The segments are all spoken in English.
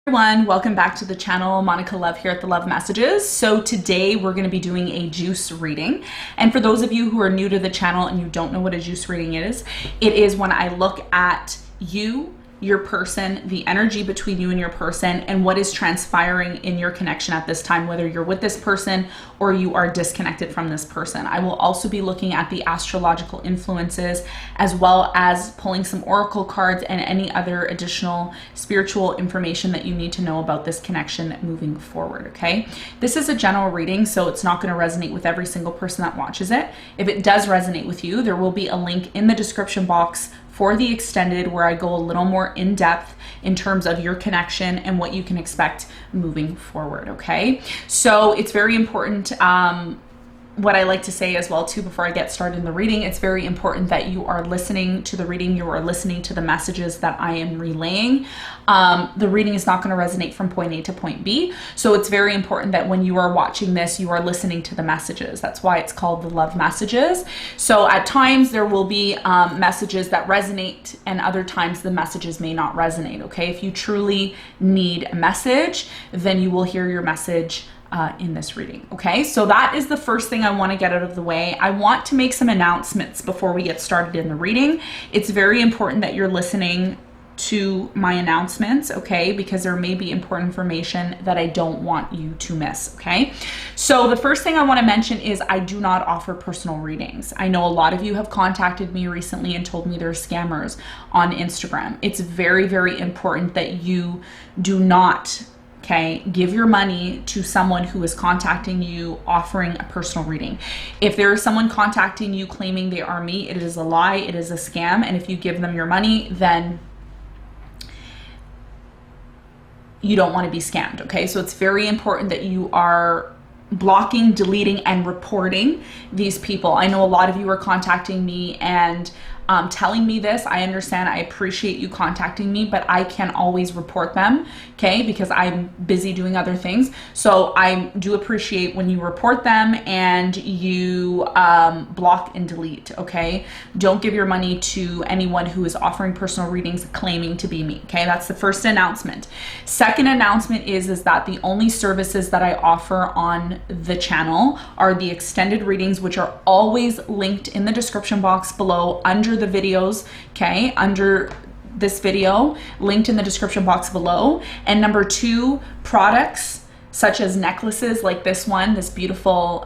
Everyone, welcome back to the channel. Monica Love here at the Love Messages. So today we're going to be doing a juice reading, and for those of you who are new to the channel and you don't know what a juice reading is, it is when I look at you, your person, the energy between you and your person, and what is transpiring in your connection at this time, whether you're with this person or you are disconnected from this person. I will also be looking at the astrological influences, as well as pulling some oracle cards and any other additional spiritual information that you need to know about this connection moving forward, okay? This is a general reading, so it's not going to resonate with every single person that watches it. If it does resonate with you, there will be a link in the description box for the extended, where I go a little more in depth in terms of your connection and what you can expect moving forward, okay? So it's very important, what I like to say as well too before I get started in the reading, it's very important that you are listening to the reading, you are listening to the messages that I am relaying. The reading is not going to resonate from point A to point B, so it's very important that when you are watching this, you are listening to the messages. That's why it's called the Love Messages. So at times there will be messages that resonate, and other times the messages may not resonate, okay? If you truly need a message, then you will hear your message in this reading, okay? So that is the first thing I want to get out of the way. I want to make some announcements before we get started in the reading. It's very important that you're listening to my announcements, okay? Because there may be important information that I don't want you to miss, okay? So the first thing I want to mention is I do not offer personal readings. I know a lot of you have contacted me recently and told me they're scammers on Instagram. It's very, very important that you do not, okay, give your money to someone who is contacting you offering a personal reading. If there is someone contacting you claiming they are me, it is a lie, it is a scam, and if you give them your money, then you don't want to be scammed, okay? So it's very important that you are blocking, deleting, and reporting these people. I know a lot of you are contacting me and telling me this. I understand, I appreciate you contacting me, but I can't always report them, okay? Because I'm busy doing other things. So I do appreciate when you report them and you block and delete, okay? Don't give your money to anyone who is offering personal readings claiming to be me, okay? That's the first announcement. Second announcement is that the only services that I offer on the channel are the extended readings, which are always linked in the description box below under the videos, okay, under this video, linked in the description box below. And number two, products such as necklaces like this one, this beautiful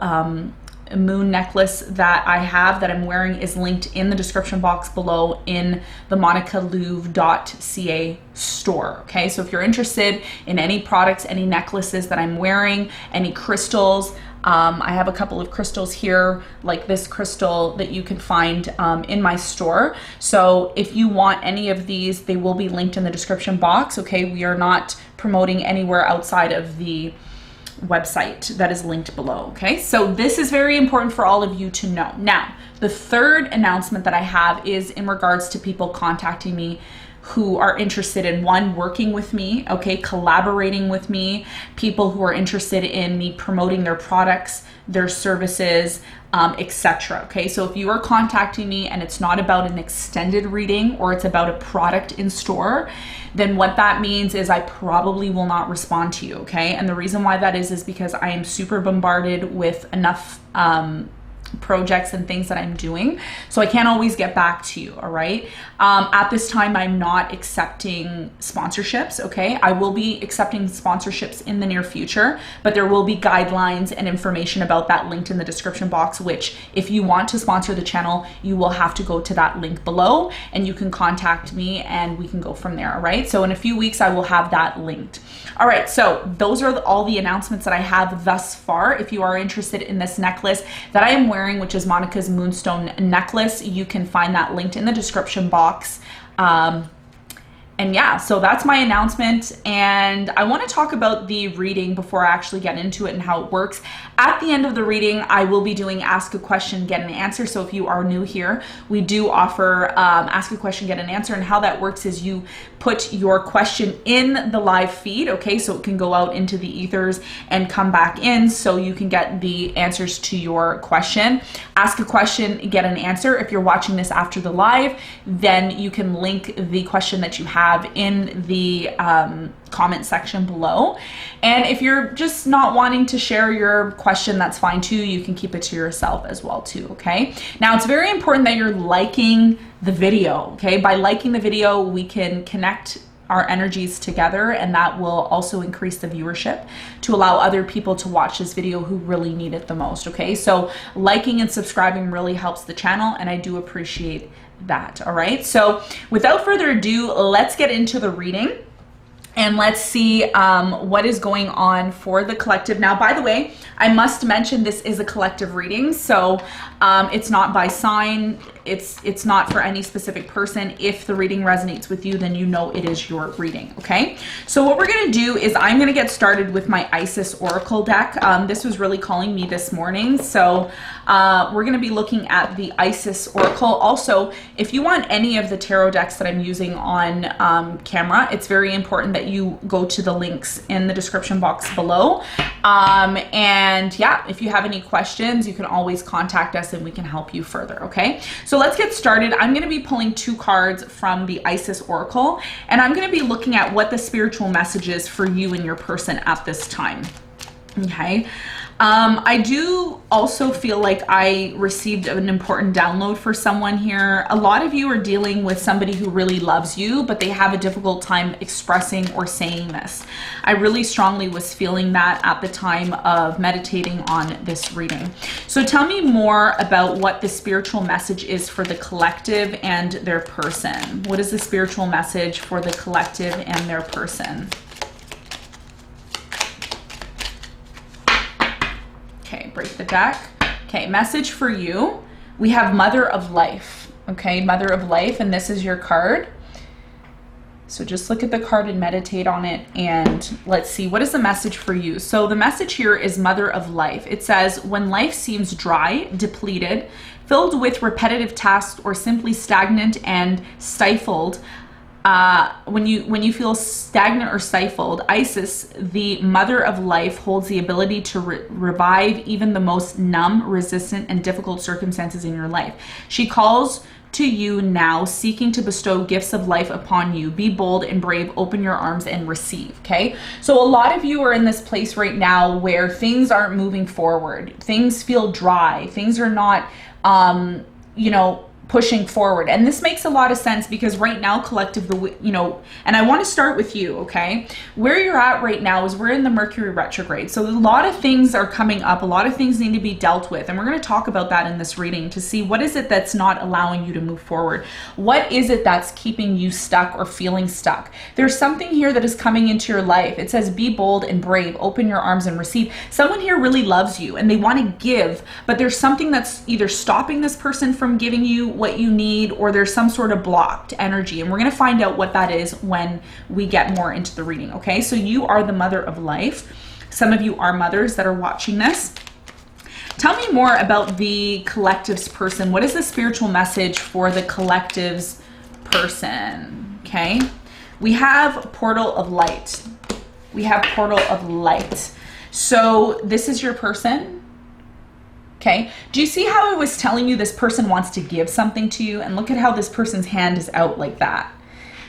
moon necklace that I have that I'm wearing is linked in the description box below in the monicalouv.ca store, okay? So if you're interested in any products, any necklaces that I'm wearing, any crystals, I have a couple of crystals here, like this crystal that you can find in my store. So if you want any of these, they will be linked in the description box, okay? We are not promoting anywhere outside of the website that is linked below, okay? So this is very important for all of you to know. Now, the third announcement that I have is in regards to people contacting me who are interested in, one, working with me, okay, collaborating with me, people who are interested in me promoting their products, their services, etc. Okay, so if you are contacting me and it's not about an extended reading or it's about a product in store, then what that means is I probably will not respond to you, okay? And the reason why that is because I am super bombarded with enough projects and things that I'm doing, so I can't always get back to you, all right? At this time, I'm not accepting sponsorships, okay? I will be accepting sponsorships in the near future, but there will be guidelines and information about that linked in the description box, which if you want to sponsor the channel, you will have to go to that link below and you can contact me and we can go from there, all right? So in a few weeks, I will have that linked. All right, so those are all the announcements that I have thus far. If you are interested in this necklace that I am wearing, which is Monica's Moonstone necklace, you can find that linked in the description box. And yeah, so that's my announcement, and I want to talk about the reading before I actually get into it and how it works. At the end of the reading, I will be doing ask a question, get an answer. So if you are new here, we do offer ask a question, get an answer, and how that works is you put your question in the live feed, okay, so it can go out into the ethers and come back in so you can get the answers to your question. Ask a question, get an answer. If you're watching this after the live, then you can link the question that you have have in the comment section below. And if you're just not wanting to share your question, that's fine too. You can keep it to yourself as well too, okay? Now, it's very important that you're liking the video, okay? By liking the video, we can connect our energies together, and that will also increase the viewership to allow other people to watch this video who really need it the most, okay? So liking and subscribing really helps the channel, and I do appreciate that. All right, so without further ado, let's get into the reading and let's see what is going on for the collective. Now, by the way, I must mention this is a collective reading, so it's not by sign. It's not for any specific person. If the reading resonates with you, then you know it is your reading, okay? So what we're gonna do is I'm gonna get started with my Isis Oracle deck. This was really calling me this morning, so we're gonna be looking at the Isis Oracle. Also, if you want any of the tarot decks that I'm using on camera, it's very important that you go to the links in the description box below. And yeah, if you have any questions, you can always contact us and we can help you further, okay? So let's get started. I'm going to be pulling 2 cards from the Isis Oracle, and I'm going to be looking at what the spiritual message is for you and your person at this time, okay? I do also feel like I received an important download for someone here. A lot of you are dealing with somebody who really loves you, but they have a difficult time expressing or saying this. I really strongly was feeling that at the time of meditating on this reading. So tell me more about what the spiritual message is for the collective and their person. What is the spiritual message for the collective and their person? Okay, break the deck. Okay, message for you. We have Mother of Life. Okay, Mother of Life, and this is your card. So just look at the card and meditate on it, and let's see, what is the message for you? So the message here is Mother of Life. It says, when life seems dry, depleted, filled with repetitive tasks, or simply stagnant and stifled, when you feel stagnant or stifled, Isis, the Mother of Life, holds the ability to revive even the most numb, resistant, and difficult circumstances in your life. She calls to you now, seeking to bestow gifts of life upon you. Be bold and brave, open your arms and receive, okay? So a lot of you are in this place right now where things aren't moving forward. Things feel dry. Things are not, you know, pushing forward. And this makes a lot of sense because right now, collective, you know, and I want to start with you, okay? Where you're at right now is we're in the Mercury retrograde. So a lot of things are coming up. A lot of things need to be dealt with. And we're going to talk about that in this reading to see what is it that's not allowing you to move forward? What is it that's keeping you stuck or feeling stuck? There's something here that is coming into your life. It says, be bold and brave, open your arms and receive. Someone here really loves you and they want to give, but there's something that's either stopping this person from giving you what you need, or there's some sort of blocked energy, and we're going to find out what that is when we get more into the reading, okay? So you are the Mother of Life. Some of you are mothers that are watching this. Tell me more about the collective's person. What is the spiritual message for the collective's person, okay? We have Portal of Light. We have Portal of Light. So this is your person. Okay, do you see how I was telling you this person wants to give something to you? And look at how this person's hand is out like that.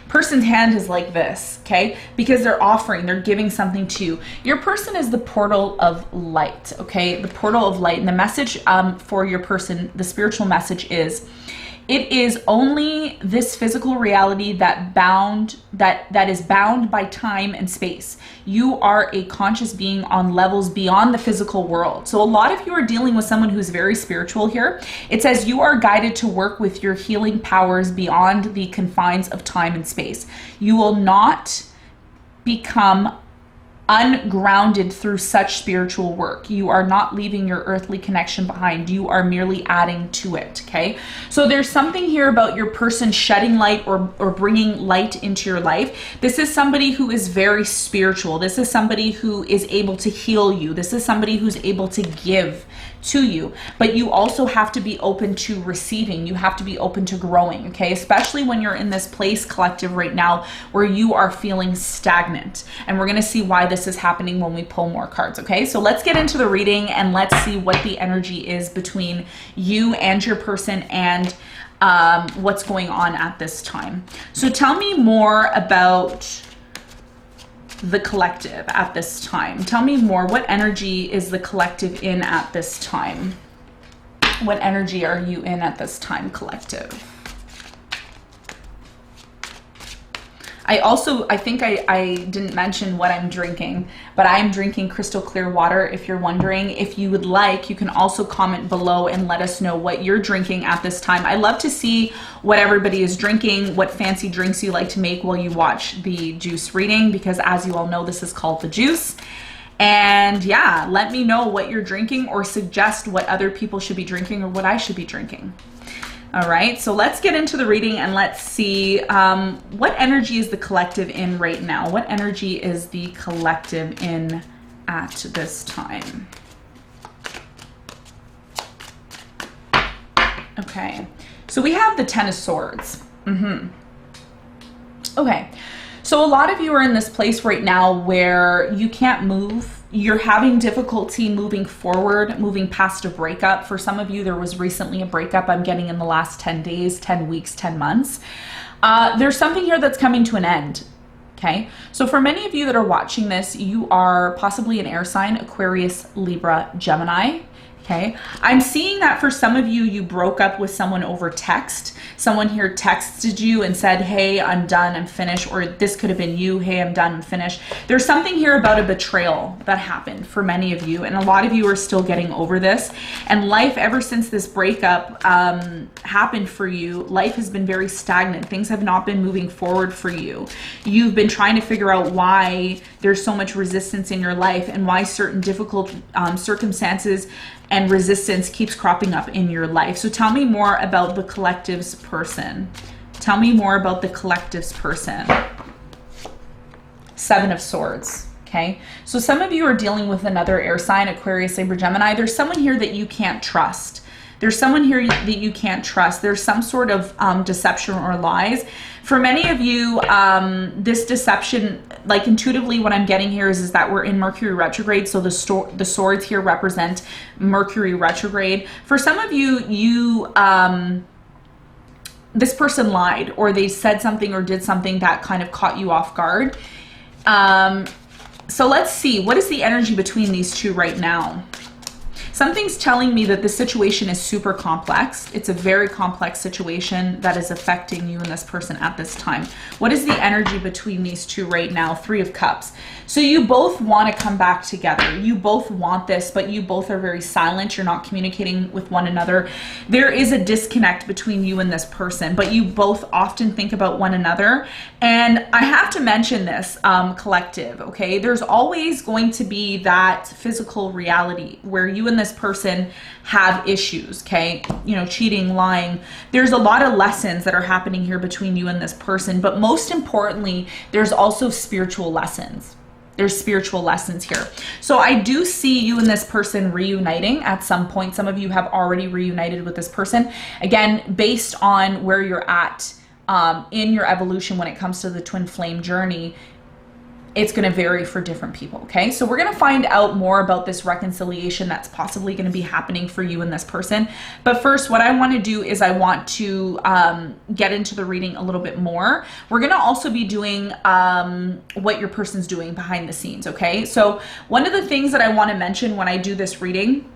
Person's hand is like this, okay? Because they're offering, they're giving something to you. Your person is the portal of light, okay? The portal of light. And the message for your person, the spiritual message is, it is only this physical reality that is bound by time and space. You are a conscious being on levels beyond the physical world. So a lot of you are dealing with someone who's very spiritual here. It says you are guided to work with your healing powers beyond the confines of time and space. You will not become ungrounded through such spiritual work. You are not leaving your earthly connection behind. You are merely adding to it, okay? So there's something here about your person shedding light or bringing light into your life. This is somebody who is very spiritual. This is somebody who is able to heal you. This is somebody who's able to give to you, but you also have to be open to receiving. You have to be open to growing, okay? Especially when you're in this place, collective, right now where you are feeling stagnant. And we're going to see why this is happening when we pull more cards, okay? So let's get into the reading and let's see what the energy is between you and your person and what's going on at this time. So tell me more about the collective at this time. Tell me more. What energy is the collective in at this time? What energy are you in at this time, collective? I think I didn't mention what I'm drinking, but I'm drinking crystal clear water. If you're wondering, if you would like, you can also comment below and let us know what you're drinking at this time. I love to see what everybody is drinking, what fancy drinks you like to make while you watch the juice reading, because as you all know, this is called the juice. And yeah, let me know what you're drinking, or suggest what other people should be drinking or what I should be drinking. All right, so let's get into the reading and let's see what energy is the collective in right now. What energy is the collective in at this time? Okay, so we have the Ten of Swords. Okay, so a lot of you are in this place right now where you can't move. You're having difficulty moving forward, moving past a breakup. For some of you, there was recently a breakup I'm getting in the last 10 days, 10 weeks, 10 months. There's something here that's coming to an end. Okay, so for many of you that are watching this, you are possibly an air sign, Aquarius, Libra, Gemini. Okay, I'm seeing that for some of you, you broke up with someone over text. Someone here texted you and said, hey, I'm done, I'm finished. Or this could have been you, hey, I'm done, I'm finished. There's something here about a betrayal that happened for many of you. And a lot of you are still getting over this. And life, ever since this breakup happened for you, life has been very stagnant. Things have not been moving forward for you. You've been trying to figure out why there's so much resistance in your life and why certain difficult circumstances and resistance keeps cropping up in your life. So tell me more about the collective's person. Tell me more about the collective's person. Seven of Swords. Okay, so some of you are dealing with another air sign, Aquarius, Libra, Gemini. There's someone here that you can't trust. There's someone here that you can't trust. There's some sort of deception or lies. For many of you, this deception, like intuitively what I'm getting here is that we're in Mercury retrograde. So the swords here represent Mercury retrograde. For some of you, this person lied, or they said something or did something that kind of caught you off guard. So let's see, what is the energy between these two right now? Something's telling me that this situation is super complex. It's a very complex situation that is affecting you and this person at this time. What is the energy between these two right now? Three of Cups. So you both want to come back together. You both want this, but you both are very silent. You're not communicating with one another. There is a disconnect between you and this person, but you both often think about one another. And I have to mention this, collective, okay? There's always going to be that physical reality where you and this person have issues, okay? You know, cheating, lying. There's a lot of lessons that are happening here between you and this person, but most importantly, there's also spiritual lessons. There's spiritual lessons here. So I do see you and this person reuniting at some point. Some of you have already reunited with this person. Again, based on where you're at in your evolution when it comes to the twin flame journey, it's going to vary for different people, okay? So we're going to find out more about this reconciliation that's possibly going to be happening for you and this person. But first, what I want to do is I want to get into the reading a little bit more. We're going to also be doing what your person's doing behind the scenes, okay? So one of the things that I want to mention when I do this reading,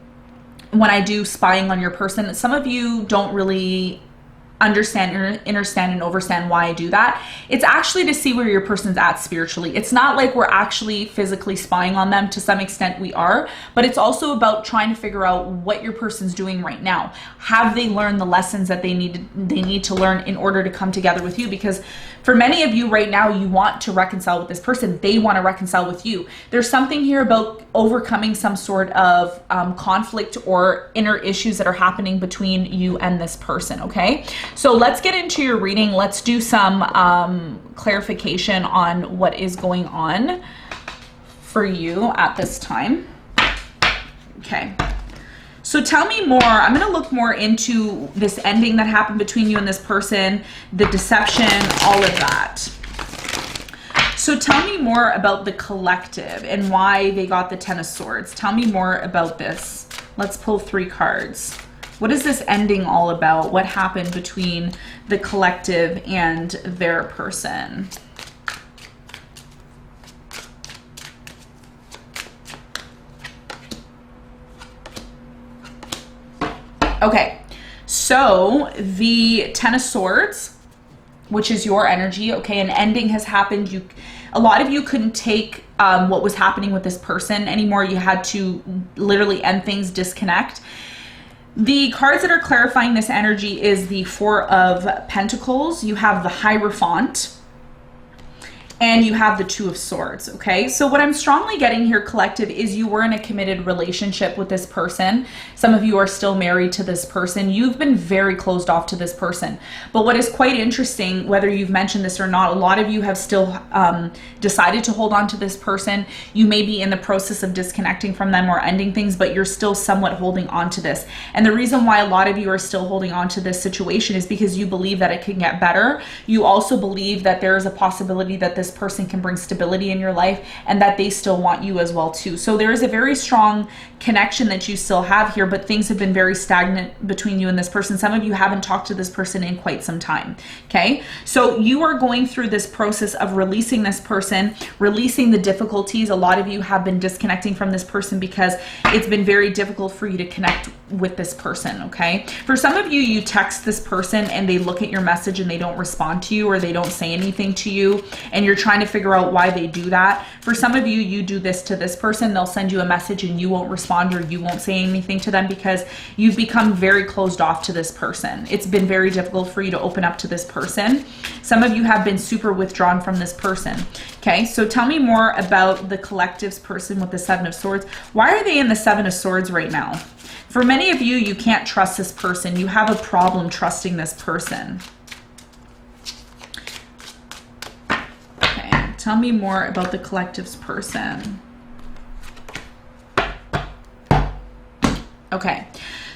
when I do spying on your person, some of you don't really understand, understand and overstand why I do that. It's actually to see where your person's at spiritually. It's not like we're actually physically spying on them. To some extent we are, but it's also about trying to figure out what your person's doing right now. Have they learned the lessons that they need to learn in order to come together with you? Because for many of you right now, you want to reconcile with this person. They want to reconcile with you. There's something here about overcoming some sort of conflict or inner issues that are happening between you and this person, okay? So let's get into your reading. Let's do some clarification on what is going on for you at this time. Okay. So tell me more. I'm going to look more into this ending that happened between you and this person, the deception, all of that. So tell me more about the collective and why they got the Ten of Swords. Tell me more about this. Let's pull 3 cards. What is this ending all about? What happened between the collective and their person? Okay, so the Ten of Swords, which is your energy, okay, an ending has happened. A lot of you couldn't take what was happening with this person anymore. You had to literally end things, disconnect. The cards that are clarifying this energy is the Four of Pentacles. You have the Hierophant. And you have the Two of Swords, okay? So what I'm strongly getting here, collective, is you were in a committed relationship with this person. Some of you are still married to this person. You've been very closed off to this person. But what is quite interesting, whether you've mentioned this or not, a lot of you have still decided to hold on to this person. You may be in the process of disconnecting from them or ending things, but you're still somewhat holding on to this. And the reason why a lot of you are still holding on to this situation is because you believe that it can get better. You also believe that there is a possibility that this person can bring stability in your life and that they still want you as well too. So there is a very strong connection that you still have here, but things have been very stagnant between you and this person. Some of you haven't talked to this person in quite some time, okay? So you are going through this process of releasing this person, releasing the difficulties. A lot of you have been disconnecting from this person because it's been very difficult for you to connect with this person, okay? For some of you, you text this person and they look at your message and they don't respond to you or they don't say anything to you, and you're trying to figure out why they do that. For some of you, you do this to this person. They'll send you a message and you won't respond or you won't say anything to them because you've become very closed off to this person. It's been very difficult for you to open up to this person. Some of you have been super withdrawn from this person, okay? So tell me more about the collective's person with the Seven of Swords. Why are they in the Seven of Swords right now? For many of you, you can't trust this person. You have a problem trusting this person. Okay, tell me more about the collective's person. Okay,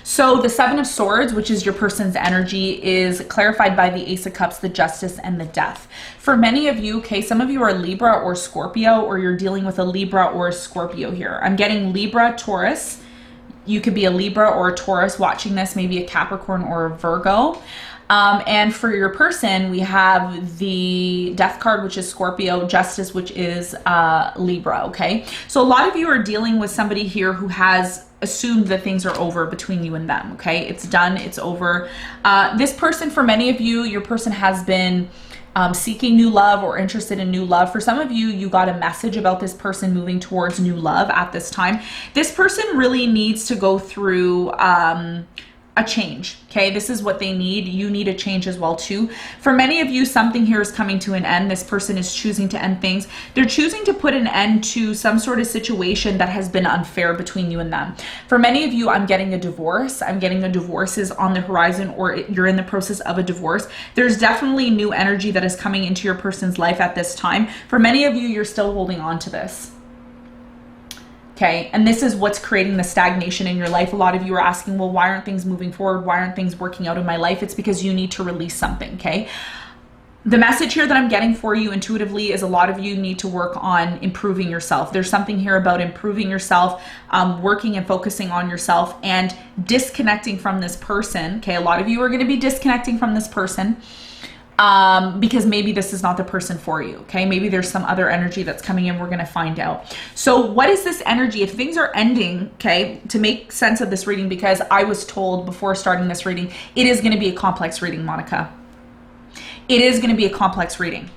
so the Seven of Swords, which is your person's energy, is clarified by the Ace of Cups, the Justice, and the Death. For many of you, okay, some of you are Libra or Scorpio, or you're dealing with a Libra or a Scorpio here. I'm getting Libra, Taurus. You could be a Libra or a Taurus watching this, maybe a Capricorn or a Virgo. And for your person, we have the Death card, which is Scorpio, Justice, which is Libra, okay? So a lot of you are dealing with somebody here who has assumed that things are over between you and them, okay? It's done, it's over. This person, for many of you, your person has been seeking new love or interested in new love. For some of you, you got a message about this person moving towards new love at this time. This person really needs to go through a change, okay? This is what they need. You need a change as well too. For many of you, something here is coming to an end. This person is choosing to end things. They're choosing to put an end to some sort of situation that has been unfair between you and them. For many of you, I'm getting a divorce. I'm getting a divorce is on the horizon, or you're in the process of a divorce. There's definitely new energy that is coming into your person's life at this time. For many of you, you're still holding on to this. Okay, and this is what's creating the stagnation in your life. A lot of you are asking, well, why aren't things moving forward? Why aren't things working out in my life? It's because you need to release something, okay? The message here that I'm getting for you intuitively is a lot of you need to work on improving yourself. There's something here about improving yourself, working and focusing on yourself and disconnecting from this person, okay? A lot of you are going to be disconnecting from this person. Because maybe this is not the person for you, okay? Maybe there's some other energy that's coming in. We're going to find out. So what is this energy? If things are ending, okay, to make sense of this reading, because I was told before starting this reading, it is going to be a complex reading, Monica. It is going to be a complex reading.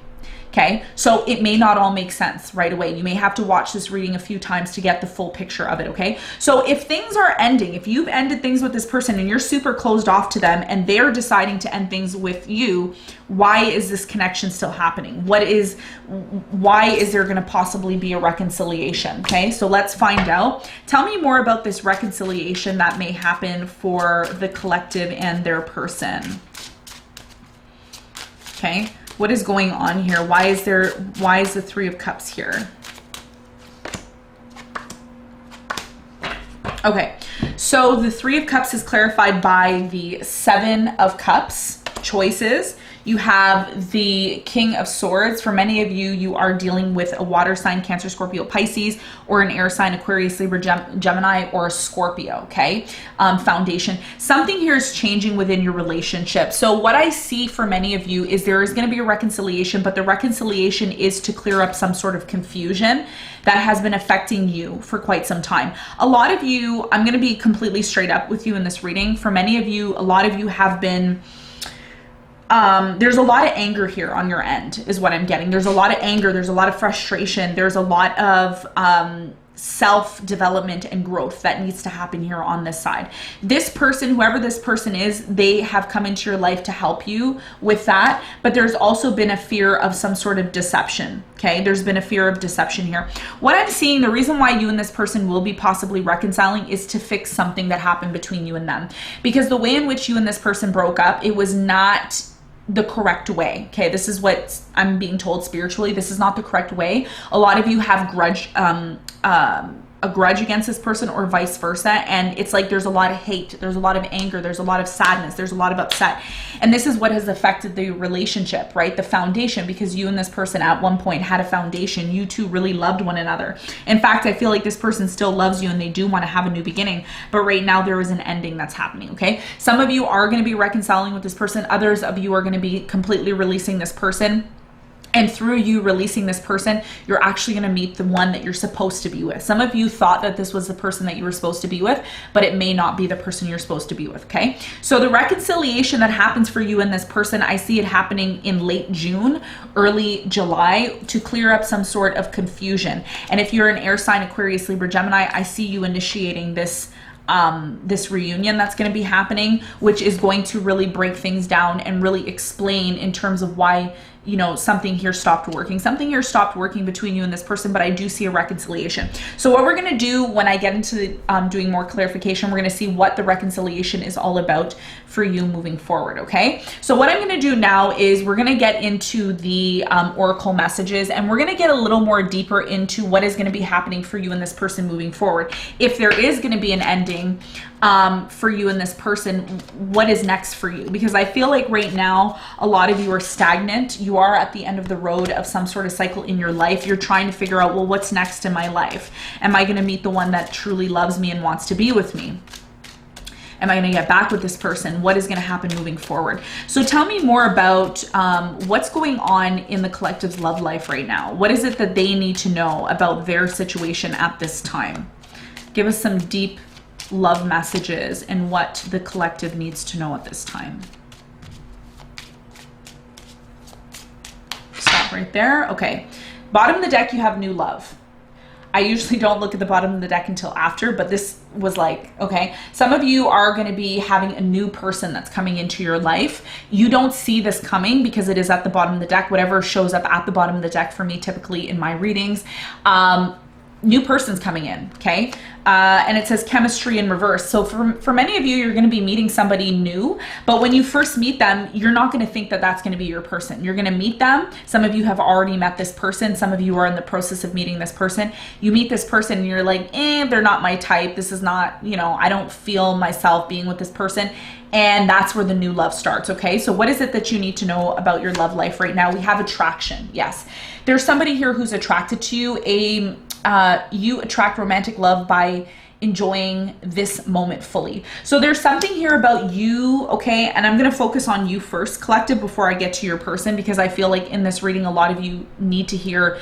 Okay, so it may not all make sense right away. You may have to watch this reading a few times to get the full picture of it, okay? So if things are ending, if you've ended things with this person and you're super closed off to them and they're deciding to end things with you, why is this connection still happening? Why is there going to possibly be a reconciliation? Okay, so let's find out. Tell me more about this reconciliation that may happen for the collective and their person. Okay. What is going on here? Why is the Three of Cups here? Okay, so the Three of Cups is clarified by the Seven of Cups, choices. You have the King of Swords. For many of you, you are dealing with a water sign, Cancer, Scorpio, Pisces, or an air sign, Aquarius, Libra, Gemini, or a Scorpio, okay? Foundation. Something here is changing within your relationship. So what I see for many of you is there is going to be a reconciliation, but the reconciliation is to clear up some sort of confusion that has been affecting you for quite some time. A lot of you, I'm going to be completely straight up with you in this reading. For many of you, a lot of you have been, there's a lot of anger here on your end is what I'm getting. There's a lot of anger. There's a lot of frustration. There's a lot of self-development and growth that needs to happen here on this side. This person, whoever this person is, they have come into your life to help you with that, but there's also been a fear of some sort of deception, okay? There's been a fear of deception here. What I'm seeing, the reason why you and this person will be possibly reconciling is to fix something that happened between you and them, because the way in which you and this person broke up, it was not the correct way. Okay, this is what I'm being told spiritually. This is not the correct way. A lot of you have a grudge against this person or vice versa, and it's like there's a lot of hate, there's a lot of anger, there's a lot of sadness, there's a lot of upset, and this is what has affected the relationship, right? The foundation, because you and this person at one point had a foundation. You two really loved one another. In fact, I feel like this person still loves you and they do want to have a new beginning, but right now there is an ending that's happening, okay? Some of you are going to be reconciling with this person. Others of you are going to be completely releasing this person. And through you releasing this person, you're actually going to meet the one that you're supposed to be with. Some of you thought that this was the person that you were supposed to be with, but it may not be the person you're supposed to be with, okay? So the reconciliation that happens for you and this person, I see it happening in late June, early July, to clear up some sort of confusion. And if you're an air sign, Aquarius, Libra, Gemini, I see you initiating this reunion that's going to be happening, which is going to really break things down and really explain in terms of why, you know, something here stopped working. Something here stopped working between you and this person, but I do see a reconciliation. So what we're going to do when I get into doing more clarification, we're going to see what the reconciliation is all about for you moving forward, okay? So what I'm going to do now is we're going to get into the oracle messages, and we're going to get a little more deeper into what is going to be happening for you and this person moving forward. If there is going to be an ending for you and this person, what is next for you? Because I feel like right now a lot of you are stagnant. You are at the end of the road of some sort of cycle in your life. You're trying to figure out, well, what's next in my life? Am I going to meet the one that truly loves me and wants to be with me? Am I going to get back with this person? What is going to happen moving forward? So tell me more about what's going on in the collective's love life right now. What is it that they need to know about their situation at this time? Give us some deep love messages and what the collective needs to know at this time. Stop right there. Okay. Bottom of the deck, you have new love. I usually don't look at the bottom of the deck until after, but this was like, okay, some of you are going to be having a new person that's coming into your life. You don't see this coming because it is at the bottom of the deck. Whatever shows up at the bottom of the deck for me, typically in my readings, new person's coming in, okay? And it says chemistry in reverse. So for many of you, you're going to be meeting somebody new, but when you first meet them, you're not going to think that that's going to be your person. You're going to meet them. Some of you have already met this person. Some of you are in the process of meeting this person. You meet this person and you're like, they're not my type. This is not, you know, I don't feel myself being with this person. And that's where the new love starts, okay? So what is it that you need to know about your love life right now? We have attraction, yes. There's somebody here who's attracted to you. You attract romantic love by enjoying this moment fully. So there's something here about you, okay? And I'm going to focus on you first, collective, before I get to your person, because I feel like in this reading, a lot of you need to hear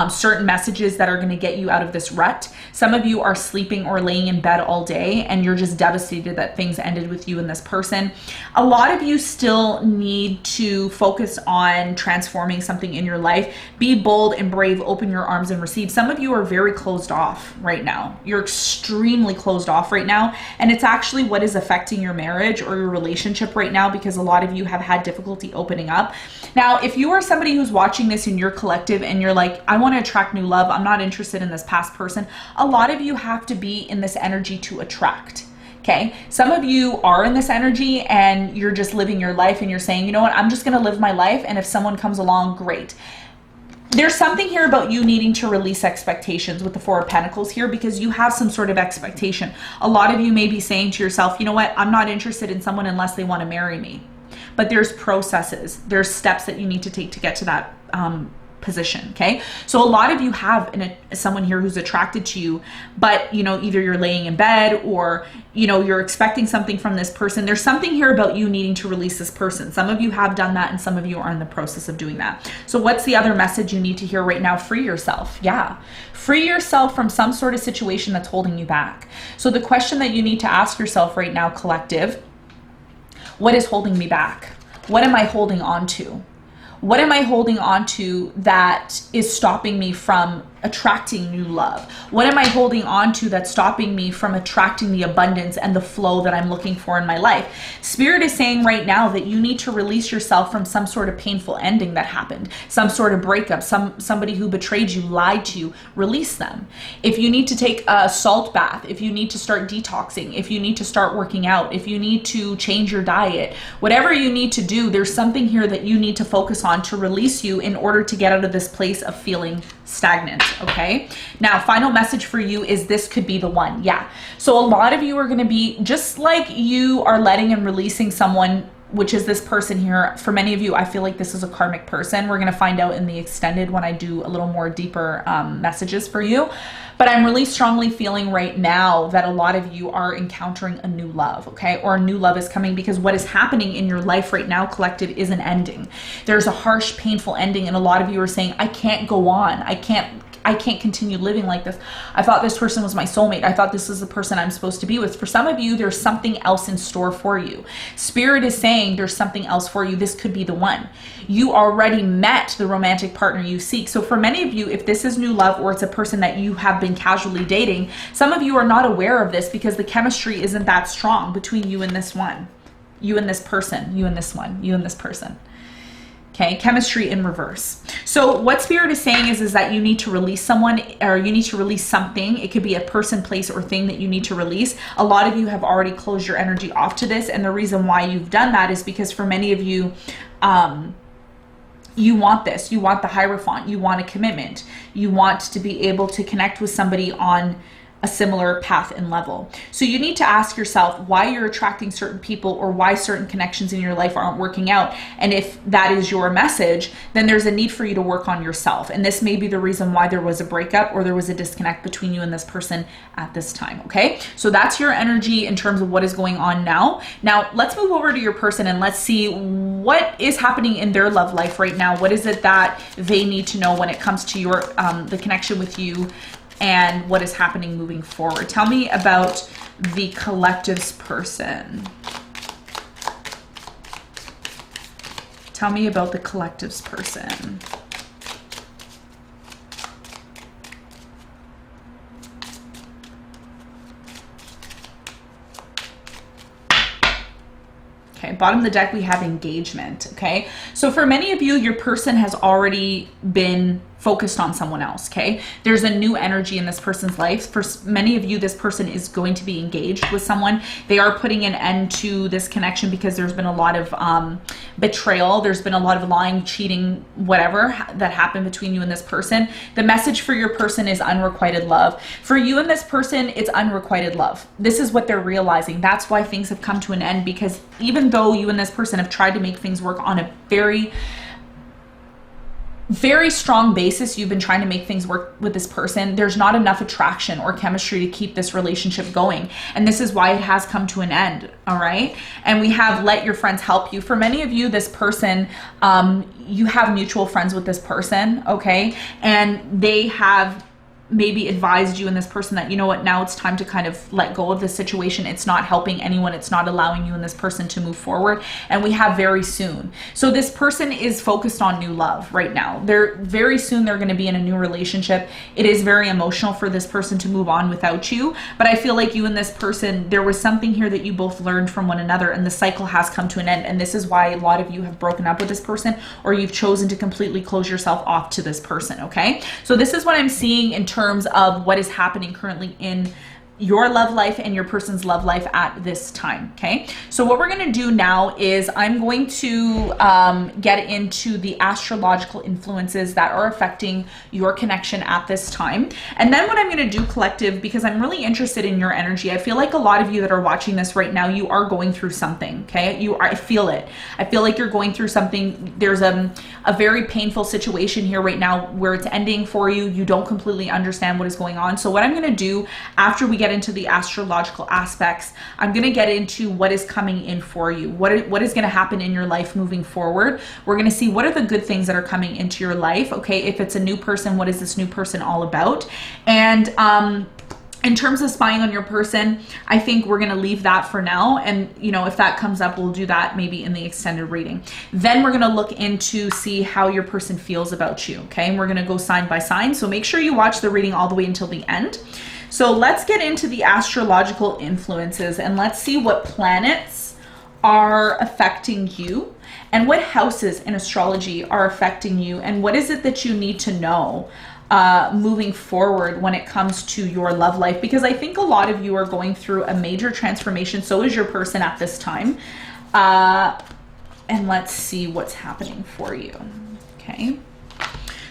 certain messages that are going to get you out of this rut. Some of you are sleeping or laying in bed all day and you're just devastated that things ended with you and this person. A lot of you still need to focus on transforming something in your life. Be bold and brave, open your arms and receive. Some of you are very closed off right now. You're extremely closed off right now, and it's actually what is affecting your marriage or your relationship right now, because a lot of you have had difficulty opening up. Now, if you are somebody who's watching this in your collective and you're like, I want to attract new love, I'm not interested in this past person, a lot of you have to be in this energy to attract. Okay, some of you are in this energy and you're just living your life and you're saying, you know what, I'm just going to live my life, and if someone comes along, great. There's something here about you needing to release expectations with the Four of Pentacles here, because you have some sort of expectation. A lot of you may be saying to yourself, you know what, I'm not interested in someone unless they want to marry me. but there's processes, there's steps that you need to take to get to that position. Okay, so a lot of you have someone here who's attracted to you, but you know, either you're laying in bed or you know, you're expecting something from this person. There's something here about you needing to release this person. Some of you have done that and some of you are in the process of doing that. So what's the other message you need to hear right now? Free yourself. Yeah, free yourself from some sort of situation that's holding you back. So the question that you need to ask yourself right now, collective, what is holding me back? What am I holding on to? What am I holding on to that is stopping me from attracting new love? What am I holding on to that's stopping me from attracting the abundance and the flow that I'm looking for in my life? Spirit is saying right now that you need to release yourself from some sort of painful ending that happened, some sort of breakup, somebody who betrayed you, lied to you. Release them. If you need to take a salt bath, if you need to start detoxing, if you need to start working out, if you need to change your diet, whatever you need to do, there's something here that you need to focus on to release you in order to get out of this place of feeling stagnant. Okay, now final message for you is this could be the one. Yeah, so a lot of you are going to be just like you are letting and releasing someone, which is this person here. For many of you, I feel like this is a karmic person. We're going to find out in the extended when I do a little more deeper messages for you. But I'm really strongly feeling right now that a lot of you are encountering a new love, okay? Or a new love is coming, because what is happening in your life right now, collective, is an ending. There's a harsh, painful ending, and a lot of you are saying, I can't go on. I can't continue living like this. I thought this person was my soulmate. I thought this is the person I'm supposed to be with. For some of you, there's something else in store for you. Spirit is saying there's something else for you. This could be the one. You already met the romantic partner you seek. So for many of you, if this is new love or it's a person that you have been casually dating, some of you are not aware of this because the chemistry isn't that strong between you and this one, you and this person, you and this one, you and this person. Okay, chemistry in reverse. So what Spirit is saying is that you need to release someone, or you need to release something. It could be a person, place, or thing that you need to release. A lot of you have already closed your energy off to this. And the reason why you've done that is because for many of you, you want this. You want the Hierophant. You want a commitment. You want to be able to connect with somebody on a similar path and level. So you need to ask yourself why you're attracting certain people or why certain connections in your life aren't working out. And if that is your message, then there's a need for you to work on yourself. And this may be the reason why there was a breakup or there was a disconnect between you and this person at this time. Okay, so that's your energy in terms of what is going on now. Now let's move over to your person and let's see what is happening in their love life right now. What is it that they need to know when it comes to your the connection with you and what is happening moving forward. Tell me about the collective's person. Tell me about the collective's person. Okay, bottom of the deck, we have engagement. Okay, so for many of you, your person has already been focused on someone else. Okay, there's a new energy in this person's life. For many of you, this person is going to be engaged with someone. They are putting an end to this connection because there's been a lot of betrayal. There's been a lot of lying, cheating, whatever that happened between you and this person. The message for your person is unrequited love. For you and this person, it's unrequited love. This is what they're realizing. That's why things have come to an end, because even though you and this person have tried to make things work on a very strong basis, you've been trying to make things work with this person, there's not enough attraction or chemistry to keep this relationship going. And this is why it has come to an end. All right. And we have let your friends help you. For many of you, this person, you have mutual friends with this person. Okay. And they have maybe advised you and this person that, you know what, now it's time to kind of let go of this situation. It's not helping anyone. It's not allowing you and this person to move forward. And we have very soon. So this person is focused on new love right now. They're very soon, they're going to be in a new relationship. It is very emotional for this person to move on without you. But I feel like you and this person, there was something here that you both learned from one another, and the cycle has come to an end. And this is why a lot of you have broken up with this person, or you've chosen to completely close yourself off to this person. Okay. So this is what I'm seeing in terms of what is happening currently in your love life and your person's love life at this time. Okay, so what we're going to do now is I'm going to get into the astrological influences that are affecting your connection at this time. And then what I'm going to do, collective, because I'm really interested in your energy. I feel like a lot of you that are watching this right now, you are going through something. Okay, I feel it. I feel like you're going through something. There's a very painful situation here right now where it's ending for you. You don't completely understand what is going on. So what I'm going to do after we get into the astrological aspects, I'm going to get into what is coming in for you. What is going to happen in your life moving forward. We're going to see what are the good things that are coming into your life. Okay, if it's a new person, what is this new person all about? And in terms of spying on your person, I think we're going to leave that for now. And, you know, if that comes up, we'll do that maybe in the extended reading. Then we're going to look into see how your person feels about you. Okay, and we're going to go sign by sign. So make sure you watch the reading all the way until the end. So let's get into the astrological influences and let's see what planets are affecting you and what houses in astrology are affecting you and what is it that you need to know moving forward when it comes to your love life, because I think a lot of you are going through a major transformation. So is your person at this time. And let's see what's happening for you. Okay.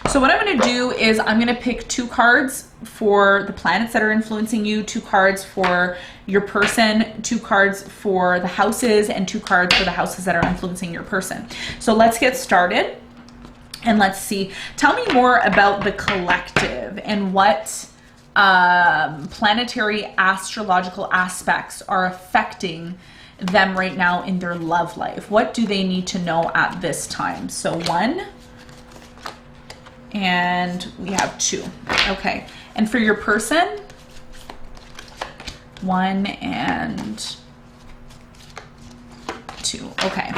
So what I'm going to do is I'm going to pick 2 cards for the planets that are influencing you, 2 cards for your person, 2 cards for the houses, and 2 cards for the houses that are influencing your person. So let's get started and let's see. Tell me more about the collective and what planetary astrological aspects are affecting them right now in their love life. What do they need to know at this time? So 1. And we have 2. Okay. And for your person, 1 and 2. Okay.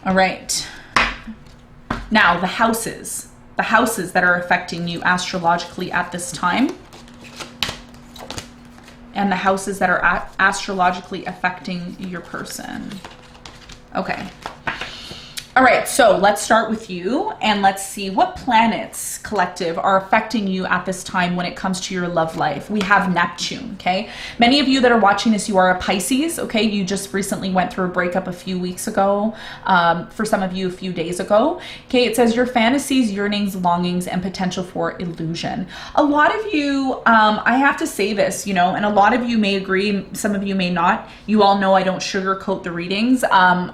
All right. Now the houses that are affecting you astrologically at this time, and the houses that are astrologically affecting your person. Okay. All right, so let's start with you and let's see what planets, collective, are affecting you at this time when it comes to your love life. We have Neptune, okay? Many of you that are watching this, you are a Pisces, okay? You just recently went through a breakup a few weeks ago. For some of you, a few days ago. Okay, it says your fantasies, yearnings, longings, and potential for illusion. A lot of you, I have to say this, you know, and a lot of you may agree, some of you may not. You all know I don't sugarcoat the readings. I'm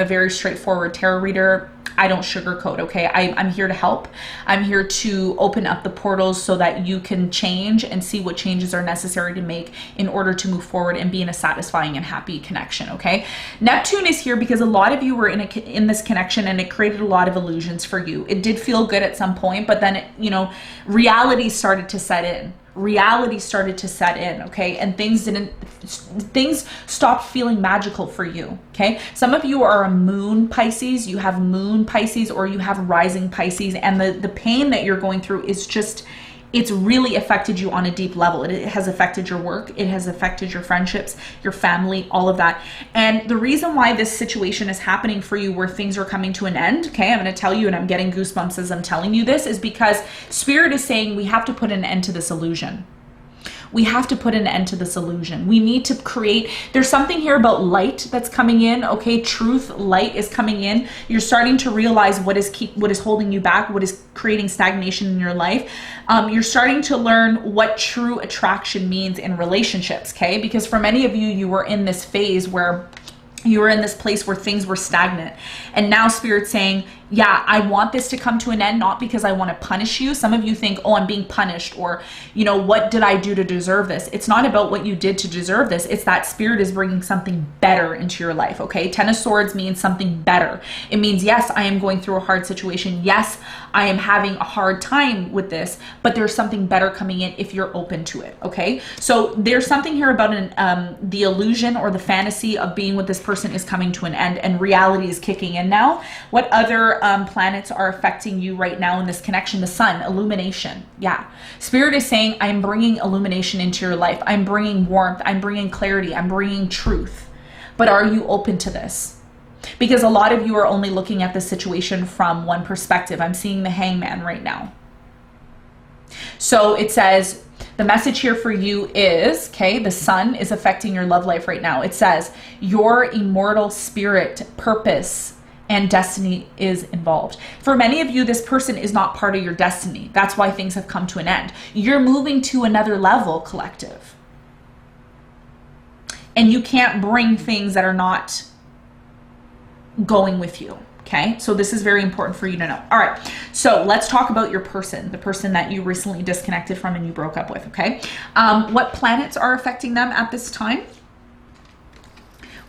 a very straightforward tarot reader. I don't sugarcoat, okay? I'm here to help. I'm here to open up the portals so that you can change and see what changes are necessary to make in order to move forward and be in a satisfying and happy connection, okay? Neptune is here because a lot of you were in this connection and it created a lot of illusions for you. It did feel good at some point, but then, you know, reality started to set in. Reality started to set in, okay? And things stopped feeling magical for you, okay? Some of you are a moon Pisces, you have moon Pisces, or you have rising Pisces, and the pain that you're going through is just, it's really affected you on a deep level. It has affected your work, it has affected your friendships, your family, all of that. And the reason why this situation is happening for you where things are coming to an end, okay, I'm going to tell you, and I'm getting goosebumps as I'm telling you this, is because Spirit is saying we have to put an end to this illusion. We have to put an end to this illusion. We need to create, there's something here about light that's coming in, okay? Truth, light is coming in. You're starting to realize what is holding you back, what is creating stagnation in your life. You're starting to learn what true attraction means in relationships, okay? Because for many of you, you were in this phase where you were in this place where things were stagnant. And now Spirit's saying, yeah, I want this to come to an end, not because I want to punish you. Some of you think, oh, I'm being punished, or, you know, what did I do to deserve this? It's not about what you did to deserve this. It's that Spirit is bringing something better into your life, okay? 10 of Swords means something better. It means, yes, I am going through a hard situation. Yes, I am having a hard time with this, but there's something better coming in if you're open to it, okay? So there's something here about the illusion or the fantasy of being with this person is coming to an end, and reality is kicking in now. What other planets are affecting you right now in this connection? The sun, illumination. Yeah. Spirit is saying, I'm bringing illumination into your life. I'm bringing warmth. I'm bringing clarity. I'm bringing truth. But are you open to this? Because a lot of you are only looking at the situation from one perspective. I'm seeing the Hangman right now. So it says, The message here for you is, okay, the sun is affecting your love life right now. It says your immortal spirit, purpose, and destiny is involved. For many of you, this person is not part of your destiny. That's why things have come to an end. You're moving to another level, collective. And you can't bring things that are not going with you. Okay, so this is very important for you to know. All right, so let's talk about your person, the person that you recently disconnected from and you broke up with, okay? What planets are affecting them at this time?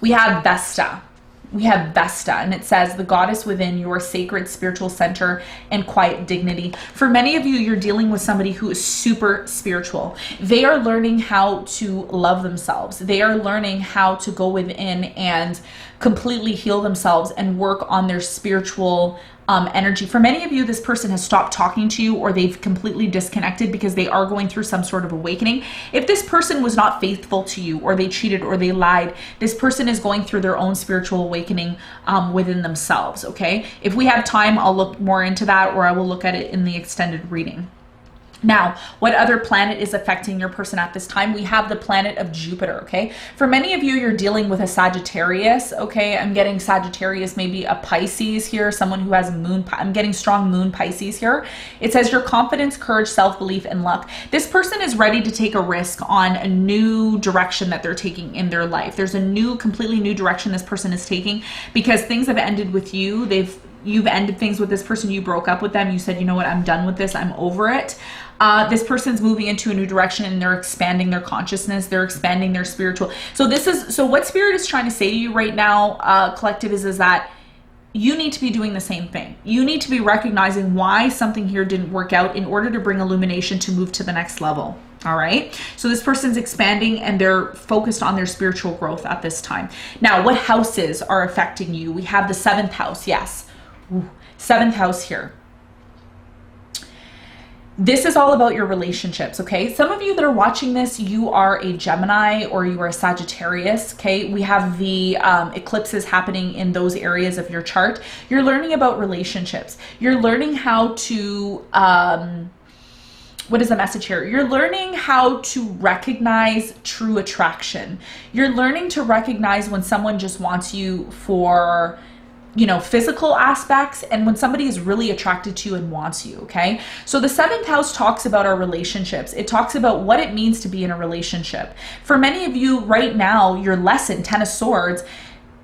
We have Vesta. We have Vesta, and it says the goddess within your sacred spiritual center and quiet dignity. For many of you, you're dealing with somebody who is super spiritual. They are learning how to love themselves. They are learning how to go within and completely heal themselves and work on their spiritual energy. For many of you, this person has stopped talking to you, or they've completely disconnected because they are going through some sort of awakening. If this person was not faithful to you, or they cheated, or they lied, this person is going through their own spiritual awakening within themselves, okay? If we have time, I'll look more into that, or I will look at it in the extended reading. Now, what other planet is affecting your person at this time? We have the planet of Jupiter, okay? For many of you, you're dealing with a Sagittarius, okay? I'm getting Sagittarius, maybe a Pisces here, someone who has a moon. I'm getting strong moon Pisces here. It says your confidence, courage, self-belief, and luck. This person is ready to take a risk on a new direction that they're taking in their life. There's a new, completely new direction this person is taking because things have ended with you. You've ended things with this person. You broke up with them. You said, you know what, I'm done with this. I'm over it. This person's moving into a new direction and they're expanding their consciousness. They're expanding their spiritual. So what Spirit is trying to say to you right now, collective, is that you need to be doing the same thing. You need to be recognizing why something here didn't work out in order to bring illumination to move to the next level. All right. So this person's expanding and they're focused on their spiritual growth at this time. Now, what houses are affecting you? We have the 7th house. Yes. Ooh, 7th house here. This is all about your relationships, okay? Some of you that are watching this, you are a Gemini or you are a Sagittarius, okay? We have the eclipses happening in those areas of your chart. You're learning about relationships. You're learning how to, what is the message here? You're learning how to recognize true attraction. You're learning to recognize when someone just wants you for, you know, physical aspects, and when somebody is really attracted to you and wants you, okay? So the 7th house talks about our relationships. It talks about what it means to be in a relationship. For many of you right now, your lesson, 10 of Swords,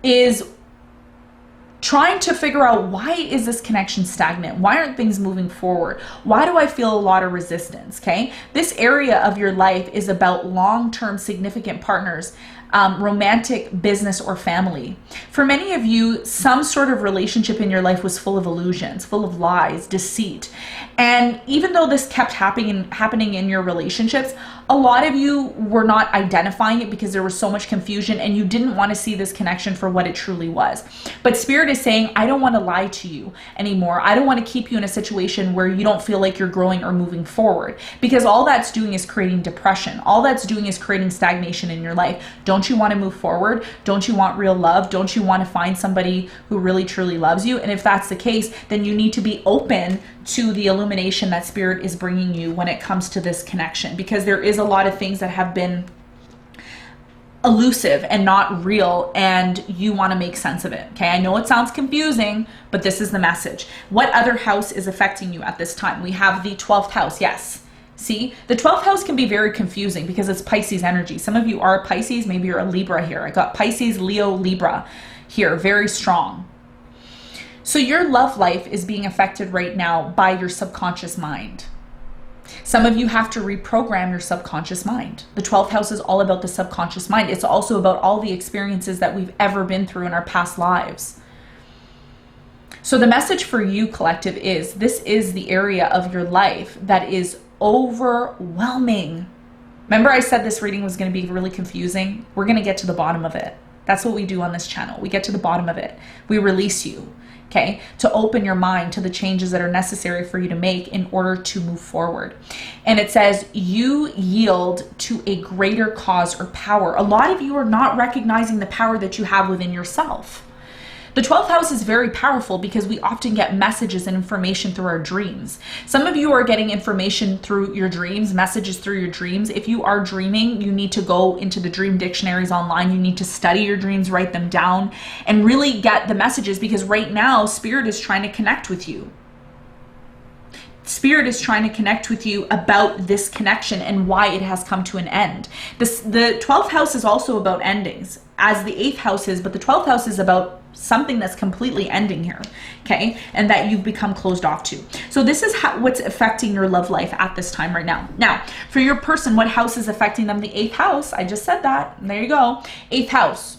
is trying to figure out, why is this connection stagnant? Why aren't things moving forward? Why do I feel a lot of resistance, okay? This area of your life is about long-term significant partners, romantic, business, or family. For many of you, some sort of relationship in your life was full of illusions, full of lies, deceit. And even though this kept happening in your relationships, a lot of you were not identifying it because there was so much confusion and you didn't want to see this connection for what it truly was. But Spirit is saying, I don't want to lie to you anymore. I don't want to keep you in a situation where you don't feel like you're growing or moving forward, because all that's doing is creating depression. All that's doing is creating stagnation in your life. Don't you want to move forward? Don't you want real love? Don't you want to find somebody who really truly loves you? And if that's the case, then you need to be open to the illumination that Spirit is bringing you when it comes to this connection, because there is a lot of things that have been elusive and not real, and you want to make sense of it. Okay, I know it sounds confusing, but this is the message. What other house is affecting you at this time? We have the 12th house. Yes. See, the 12th house can be very confusing because it's Pisces energy. Some of you are Pisces, maybe you're a Libra here. I got Pisces, Leo, Libra here, very strong. So your love life is being affected right now by your subconscious mind. Some of you have to reprogram your subconscious mind. The 12th house is all about the subconscious mind. It's also about all the experiences that we've ever been through in our past lives. So the message for you, collective, is this is the area of your life that is overwhelming. Remember I said this reading was going to be really confusing? We're going to get to the bottom of it. That's what we do on this channel. We get to the bottom of it. We release you. Okay, to open your mind to the changes that are necessary for you to make in order to move forward. And it says you yield to a greater cause or power. A lot of you are not recognizing the power that you have within yourself. The 12th house is very powerful because we often get messages and information through our dreams. Some of you are getting information through your dreams, messages through your dreams. If you are dreaming, you need to go into the dream dictionaries online. You need to study your dreams, write them down, and really get the messages, because right now, Spirit is trying to connect with you. Spirit is trying to connect with you about this connection and why it has come to an end. The 12th house is also about endings, as the 8th house is, but the 12th house is about something that's completely ending here, okay? And that you've become closed off to. So this is what's affecting your love life at this time right now. Now, for your person, what house is affecting them? The 8th house. I just said that. There you go. 8th house.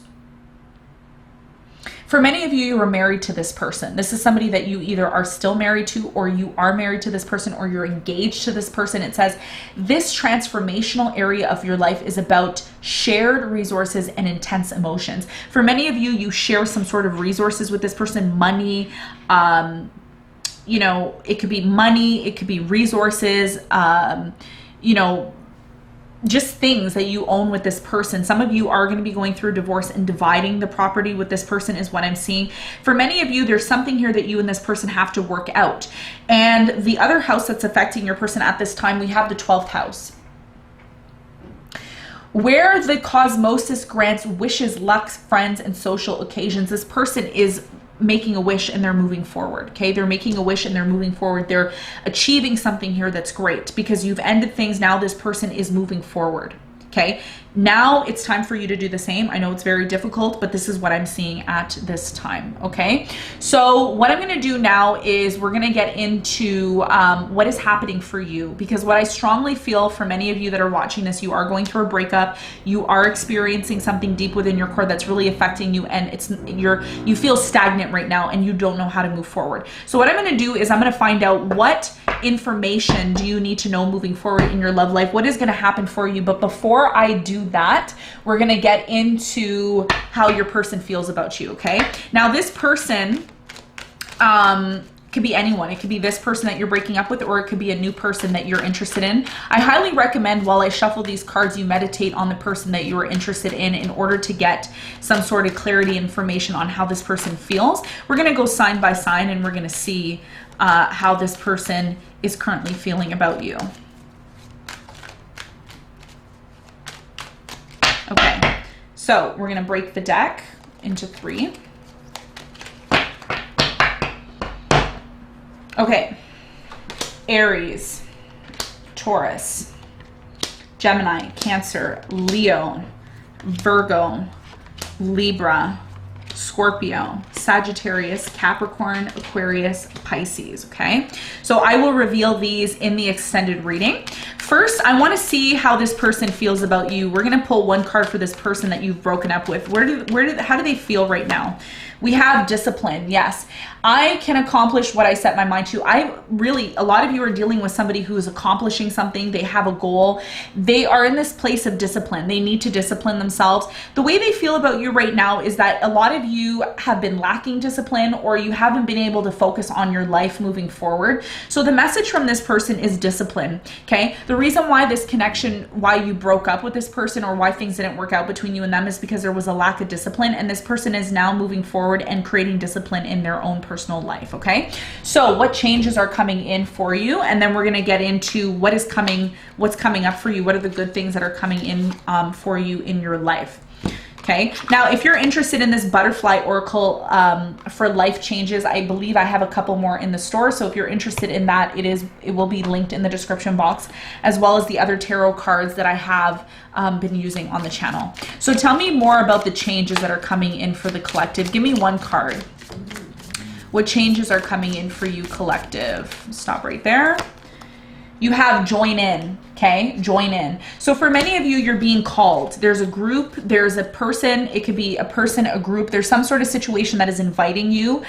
For many of you, you are married to this person. This is somebody that you either are still married to, or you are married to this person, or you're engaged to this person. It says this transformational area of your life is about shared resources and intense emotions. For many of you, you share some sort of resources with this person, money, you know, it could be money, it could be resources, you know, just things that you own with this person. Some of you are going to be going through divorce and dividing the property with this person is what I'm seeing. For many of you, there's something here that you and this person have to work out. And the other house that's affecting your person at this time, we have the 12th house, where the cosmosis grants wishes, luck, friends, and social occasions. This person is making a wish and they're moving forward. Okay, they're making a wish and they're moving forward. They're achieving something here that's great because you've ended things. Now this person is moving forward. Okay, now it's time for you to do the same. I know it's very difficult, but this is what I'm seeing at this time. Okay, so what I'm going to do now is we're going to get into what is happening for you, because what I strongly feel for many of you that are watching this, you are going through a breakup. You are experiencing something deep within your core that's really affecting you, and you feel stagnant right now and you don't know how to move forward. So what I'm going to do is I'm going to find out what information do you need to know moving forward in your love life, what is going to happen for you. But before I do that, we're going to get into how your person feels about you. Okay, now this person could be anyone. It could be this person that you're breaking up with, or it could be a new person that you're interested in. I highly recommend, while I shuffle these cards, you meditate on the person that you are interested in order to get some sort of clarity information on how this person feels. We're going to go sign by sign and we're going to see how this person is currently feeling about you. Okay, so we're going to break the deck into 3. Okay, Aries, Taurus, Gemini, Cancer, Leo, Virgo, Libra, Scorpio, Sagittarius, Capricorn, Aquarius, Pisces. Okay, so I will reveal these in the extended reading. First, I want to see how this person feels about you. We're going to pull one card for this person that you've broken up with. How do they feel right now? We have discipline. Yes, I can accomplish what I set my mind to. A lot of you are dealing with somebody who is accomplishing something. They have a goal. They are in this place of discipline. They need to discipline themselves. The way they feel about you right now is that a lot of you have been lacking discipline, or you haven't been able to focus on your life moving forward. So the message from this person is discipline. Okay, the reason why this connection, why you broke up with this person, or why things didn't work out between you and them, is because there was a lack of discipline, and this person is now moving forward and creating discipline in their own personal life. Okay, so what changes are coming in for you, and then we're going to get into what's coming up for you. What are the good things that are coming in for you in your life? Okay, now if you're interested in this butterfly oracle for life changes, I believe I have a couple more in the store. So if you're interested in that, it will be linked in the description box, as well as the other tarot cards that I have been using on the channel. So tell me more about the changes that are coming in for the collective. Give me one card. What changes are coming in for you, collective? Stop right there. You have join in. Okay, join in. So for many of you, you're being called. There's a group, there's a person, it could be a person, a group. There's some sort of situation that is inviting you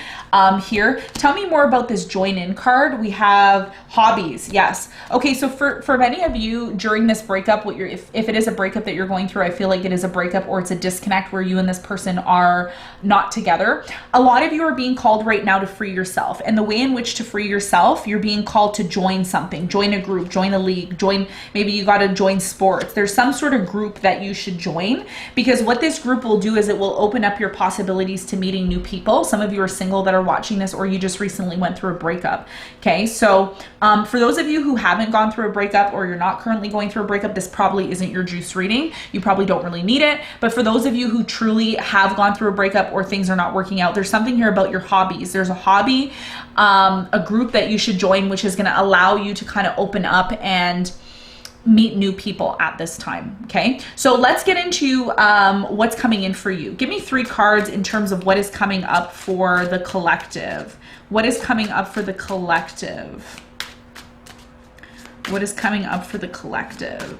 here. Tell me more about this join in card. We have hobbies. Yes. Okay, so for many of you during this breakup, if it is a breakup that you're going through, I feel like it is a breakup or it's a disconnect where you and this person are not together. A lot of you are being called right now to free yourself. And the way in which to free yourself, you're being called to join something, join a group, join a league, join maybe you got to join sports. There's some sort of group that you should join, because what this group will do is it will open up your possibilities to meeting new people. Some of you are single that are watching this, or you just recently went through a breakup. Okay, so for those of you who haven't gone through a breakup, or you're not currently going through a breakup, this probably isn't your juice reading. You probably don't really need it. But for those of you who truly have gone through a breakup, or things are not working out, there's something here about your hobbies. There's a hobby, a group that you should join, which is going to allow you to kind of open up and meet new people at this time. Okay, so let's get into what's coming in for you. Give me 3 cards in terms of what is coming up for the collective. What is coming up for the collective? What is coming up for the collective?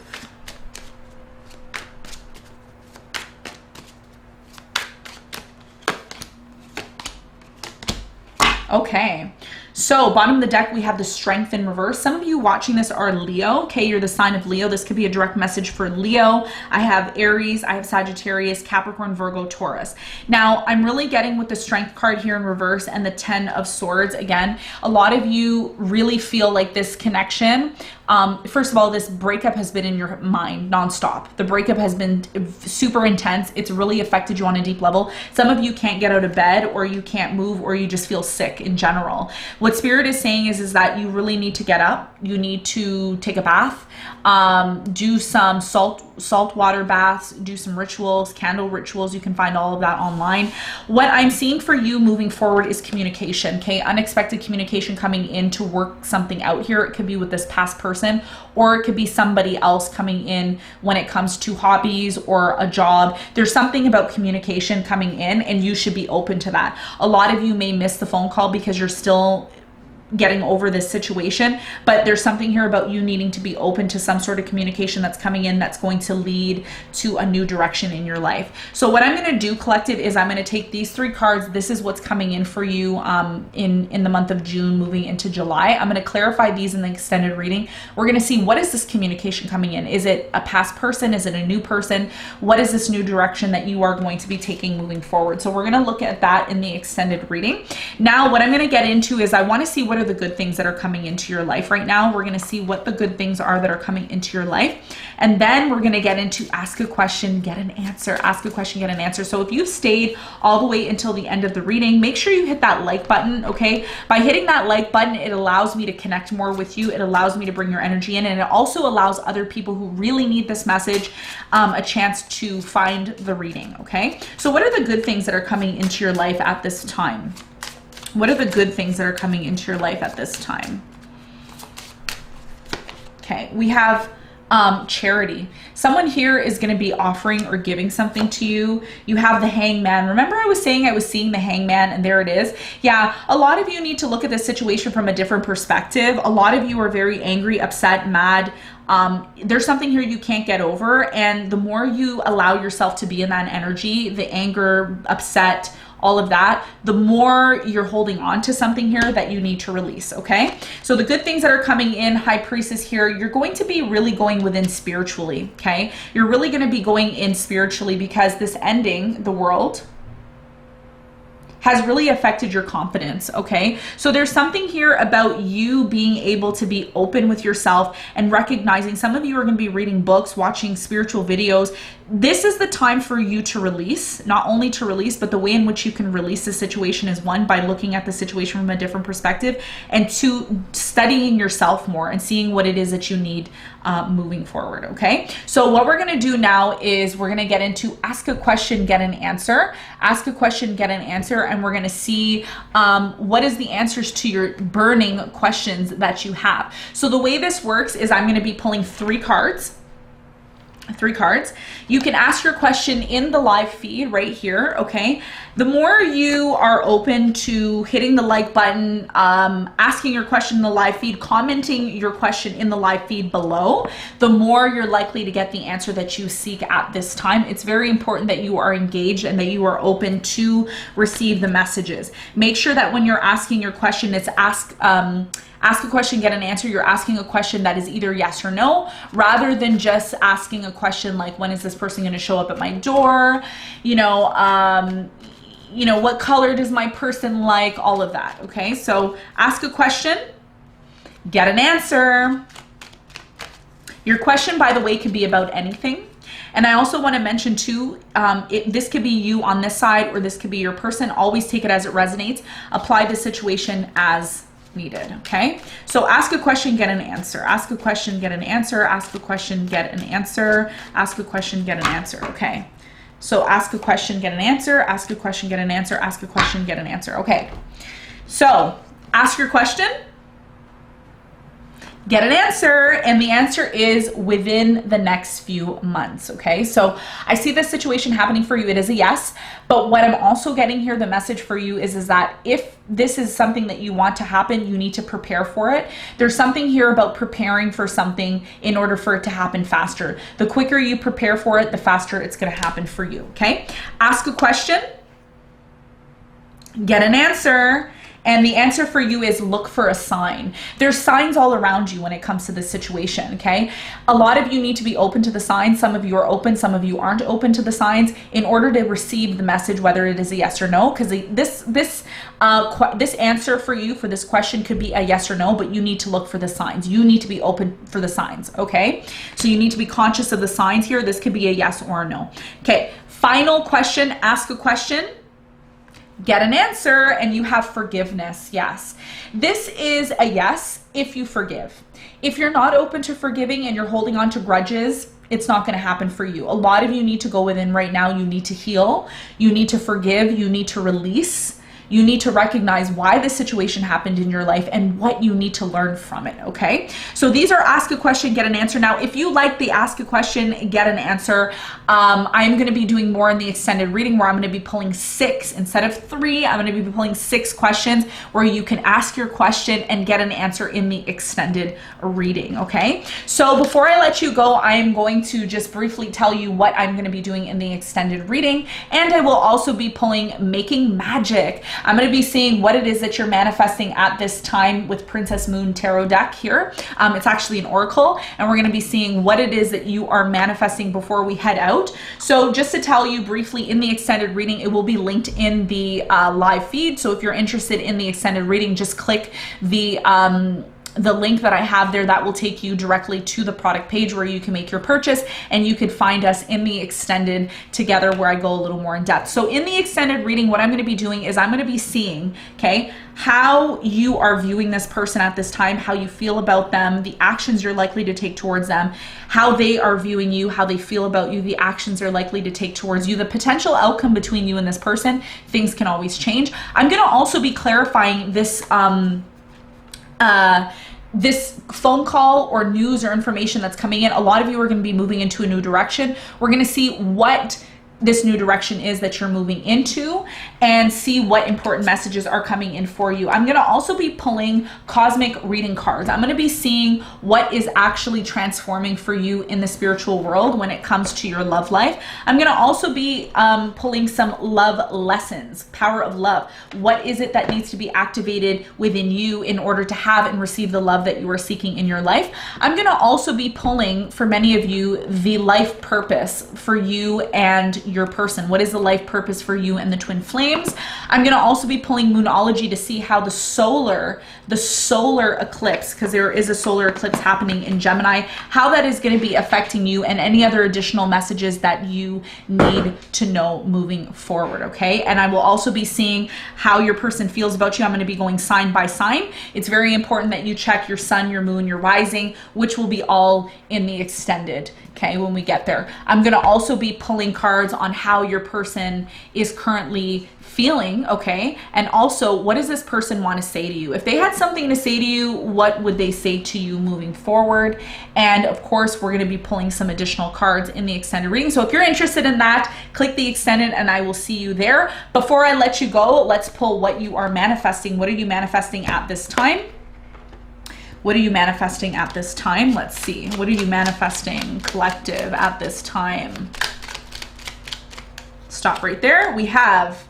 Okay, so bottom of the deck, we have the Strength in reverse. Some of you watching this are Leo. Okay, you're the sign of Leo. This could be a direct message for Leo. I have Aries, I have Sagittarius, Capricorn, Virgo, Taurus. Now, I'm really getting with the Strength card here in reverse and the 10 of Swords. Again, a lot of you really feel like this connection. First of all, this breakup has been in your mind nonstop. The breakup has been super intense. It's really affected you on a deep level. Some of you can't get out of bed, or you can't move, or you just feel sick in general. What Spirit is saying is that you really need to get up. You need to take a bath, do some salt water baths, do some rituals, candle rituals. You can find all of that online. What I'm seeing for you moving forward is communication. Okay, unexpected communication coming in to work something out here. It could be with this past person, or it could be somebody else coming in when it comes to hobbies or a job. There's something about communication coming in, and you should be open to that. A lot of you may miss the phone call because you're still getting over this situation, but there's something here about you needing to be open to some sort of communication that's coming in that's going to lead to a new direction in your life. So what I'm going to do, collective, is I'm going to take these 3 cards. This is what's coming in for you in the month of June moving into July. I'm going to clarify these in the extended reading. We're going to see, what is this communication coming in? Is it a past person? Is it a new person? What is this new direction that you are going to be taking moving forward? So we're going to look at that in the extended reading. Now, what I'm going to get into is I want to see what are the good things that are coming into your life right now. We're going to see what the good things are that are coming into your life. And then we're going to get into ask a question, get an answer. Ask a question, get an answer. So if you've stayed all the way until the end of the reading, make sure you hit that like button, okay? By hitting that like button, it allows me to connect more with you. It allows me to bring your energy in, and it also allows other people who really need this message a chance to find the reading, okay? So what are the good things that are coming into your life at this time? What are the good things that are coming into your life at this time? Okay, we have charity. Someone here is going to be offering or giving something to you. You have the Hangman. Remember I was saying I was seeing the Hangman, and there it is. Yeah, a lot of you need to look at this situation from a different perspective. A lot of you are very angry, upset, mad. There's something here you can't get over, and the more you allow yourself to be in that energy, the anger, upset, all of that, the more you're holding on to something here that you need to release, okay? So the good things that are coming in, High Priestess here, you're going to be really going within spiritually, okay? You're really going to be going in spiritually, because this ending, the world, has really affected your confidence, okay? So there's something here about you being able to be open with yourself and recognizing, some of you are going to be reading books, watching spiritual videos. This is the time for you to release, not only to release, but the way in which you can release the situation is, 1, by looking at the situation from a different perspective, and 2, studying yourself more and seeing what it is that you need moving forward, okay? So what we're gonna do now is we're gonna get into ask a question, get an answer. Ask a question, get an answer, and we're gonna see what is the answers to your burning questions that you have. So the way this works is I'm gonna be pulling 3 cards. 3 cards. You can ask your question in the live feed right here, okay? The more you are open to hitting the like button, asking your question in the live feed, commenting your question in the live feed below, the more you're likely to get the answer that you seek at this time. It's very important that you are engaged and that you are open to receive the messages. Make sure that when you're asking your question, it's ask a question, get an answer. You're asking a question that is either yes or no, rather than just asking a question like, when is this person going to show up at my door? What color does my person like? All of that. Okay. So ask a question, get an answer. Your question, by the way, could be about anything. And I also want to mention too, this could be you on this side, or this could be your person. Always take it as it resonates. Apply the situation as needed, okay? So ask a question, get an answer. Ask a question, get an answer. Ask a question, get an answer. Ask a question, get an answer, okay? So ask a question, get an answer. Ask a question, get an answer. Ask a question, get an answer, okay? So ask your question, get an answer, and the answer is within the next few months, okay? So I see this situation happening for you. It is a yes, but what I'm also getting here, the message for you is that if this is something that you want to happen, you need to prepare for it. There's something here about preparing for something in order for it to happen faster. The quicker you prepare for it, the faster it's gonna happen for you, okay? Ask a question, get an answer. And the answer for you is look for a sign. There's signs all around you when it comes to this situation, okay? A lot of you need to be open to the signs. Some of you are open, some of you aren't open to the signs in order to receive the message, whether it is a yes or no, because this answer for you for this question could be a yes or no, but you need to look for the signs. You need to be open for the signs, okay? So you need to be conscious of the signs here. This could be a yes or a no. Okay, final question, ask a question, get an answer, and you have forgiveness. Yes, this is a yes if you forgive. If you're not open to forgiving and you're holding on to grudges, it's not going to happen for you. A lot of you need to go within right now. You need to heal, you need to forgive, you need to release. You need to recognize why this situation happened in your life and what you need to learn from it, okay? So these are ask a question, get an answer. Now, if you like the ask a question, get an answer, I'm going to be doing more in the extended reading where I'm going to be pulling 6 instead of 3. I'm going to be pulling 6 questions where you can ask your question and get an answer in the extended reading, okay? So before I let you go, I am going to just briefly tell you what I'm going to be doing in the extended reading, and I will also be pulling Making Magic. I'm going to be seeing what it is that you're manifesting at this time with Princess Moon Tarot deck here. It's actually an oracle, and we're going to be seeing what it is that you are manifesting before we head out. So just to tell you briefly, in the extended reading, it will be linked in the live feed. So if you're interested in the extended reading, just click the link that I have there. That will take you directly to the product page where you can make your purchase, and you could find us in the extended together where I go a little more in depth. So in the extended reading, what I'm going to be doing is I'm going to be seeing, okay, how you are viewing this person at this time, how you feel about them, the actions you're likely to take towards them, how they are viewing you, how they feel about you, the actions they're likely to take towards you, the potential outcome between you and this person. Things can always change. I'm going to also be clarifying this this phone call or news or information that's coming in. A lot of you are going to be moving into a new direction. We're going to see what this new direction is that you're moving into and see what important messages are coming in for you. I'm going to also be pulling cosmic reading cards. I'm going to be seeing what is actually transforming for you in the spiritual world when it comes to your love life. I'm going to also be pulling some love lessons, power of love. What is it that needs to be activated within you in order to have and receive the love that you are seeking in your life? I'm going to also be pulling, for many of you, the life purpose for you and your person. What is the life purpose for you and the twin flames? I'm going to also be pulling Moonology to see how the solar eclipse, because there is a solar eclipse happening in Gemini, how that is going to be affecting you and any other additional messages that you need to know moving forward, okay? And I will also be seeing how your person feels about you. I'm going to be going sign by sign. It's very important that you check your sun, your moon, your rising, which will be all in the extended, okay, when we get there. I'm going to also be pulling cards on how your person is currently feeling, okay? And also, what does this person want to say to you? If they had something to say to you, what would they say to you moving forward? And of course, we're going to be pulling some additional cards in the extended reading. So if you're interested in that, click the extended and I will see you there. Before I let you go, let's pull what you are manifesting. What are you manifesting at this time? What are you manifesting at this time? Let's see. What are you manifesting, collective, at this time? Stop right there. We have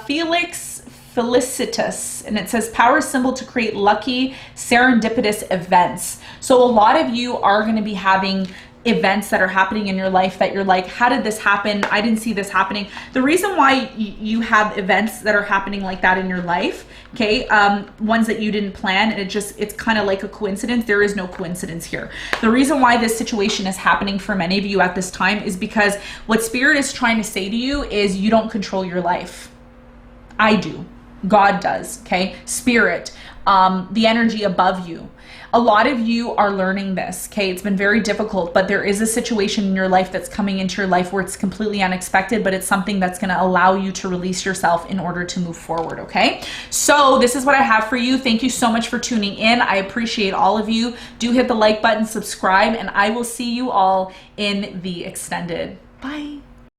Felix Felicitas, and it says power symbol to create lucky serendipitous events. So a lot of you are going to be having events that are happening in your life that you're like, how did this happen? I didn't see this happening. The reason why you have events that are happening like that in your life, okay, ones that you didn't plan, and it's kind of like a coincidence. There is no coincidence here. The reason why this situation is happening for many of you at this time is because what Spirit is trying to say to you is you don't control your life. I do. God does, okay? Spirit, the energy above you. A lot of you are learning this, okay? It's been very difficult, but there is a situation in your life that's coming into your life where it's completely unexpected, but it's something that's going to allow you to release yourself in order to move forward, okay? So this is what I have for you. Thank you so much for tuning in. I appreciate all of you. Do hit the like button, subscribe, and I will see you all in the extended. Bye.